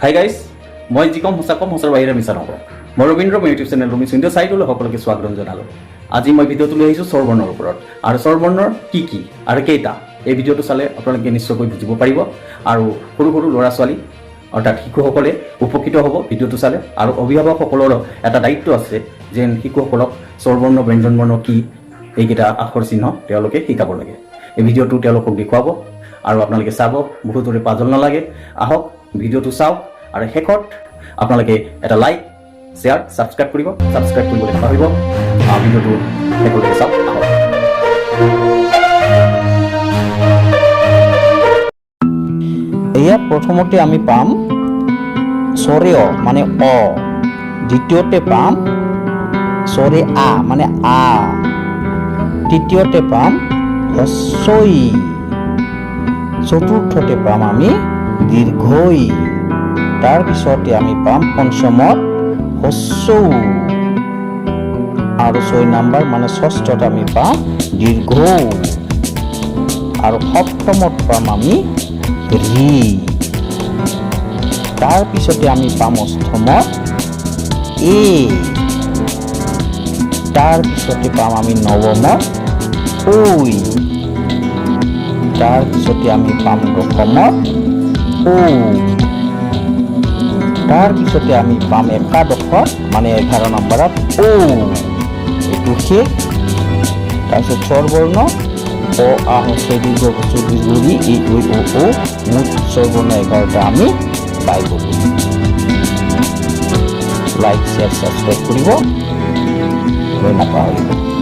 Hi guys, মই যি কম সঁচাৰ বাহিৰে মিছা নকওঁ। মই ৰবীন্দ্ৰ মোৰ ইউটিউব চেনেল ৰবীন্দ্ৰ ইণ্ডিয়া চাইটলৈ সকলোকে স্বাগতম জনালোঁ। আজি মই ভিডিঅ'টো লৈ আহিছোঁ স্বৰবৰ্ণৰ ওপৰত, আৰু স্বৰবৰ্ণৰ কি আৰু কেইটা এই ভিডিঅ'টো চালে আপোনালোকে নিশ্চয়কৈ বুজিব পাৰিব। আৰু সৰু সৰু ল'ৰা ছোৱালী অৰ্থাৎ শিশুসকলে উপকৃত হ'ব ভিডিঅ'টো চালে। আৰু অভিভাৱকসকলৰো এটা দায়িত্ব আছে যেন শিশুসকলক স্বৰবৰ্ণ ব্যঞ্জনবৰ্ণ কি এইকেইটা আখৰ চিহ্ন তেওঁলোকে শিকাব লাগে। এই ভিডিঅ'টো তেওঁলোকক দেখুৱাব আৰু আপোনালোকে চাব, বহুতৰে পাজল নালাগে। আহক ভিডিঅ'টো চাওক আৰু শেষত আপোনালোকে এটা লাইক, শ্বেয়াৰ, ছাবস্ক্ৰাইব কৰিবলৈ নাপাহৰিব। ভিডিঅ'টো শেষলৈকে চাওক। আহক। এয়া প্ৰথমতে আমি পাম স্বৰে অ মানে অ, দ্বিতীয়তে পাম স্বৰে আ মানে আ, তৃতীয়তে পাম হস্ৰই, চতুৰ্থতে পাম আমি দীৰ্ঘই, তাৰপিছতে আমি পাম পঞ্চমত হস্ৰৌ, আৰু 6 নম্বৰ মানে ষষ্ঠত আমি পাম দীৰ্ঘ, আৰু সপ্তমত পাম আমি ৰি, তাৰপিছতে আমি পাম অষ্টমত এ, তাৰপিছতে পাম আমি নৱমত ঐ, তাৰপিছতে আমি পাম দশমত ঔ, তাৰপিছতে আমি পাম একাদশত মানে 11 নম্বৰত ঔ, এইটো শেষ। তাৰপিছত স্বৰবৰ্ণ অ, আ, হস্ৰ, দীৰ্ঘ, হস্ৰ, দীৰ্ঘ, ৰি, ই, ঐ, ও, ঔ, মুঠ স্বৰবৰ্ণ 11টা আমি পাই গ'লো। লাইক, শ্বেয়াৰ, ছাবস্ক্ৰাইব কৰিব নাপাহৰিব।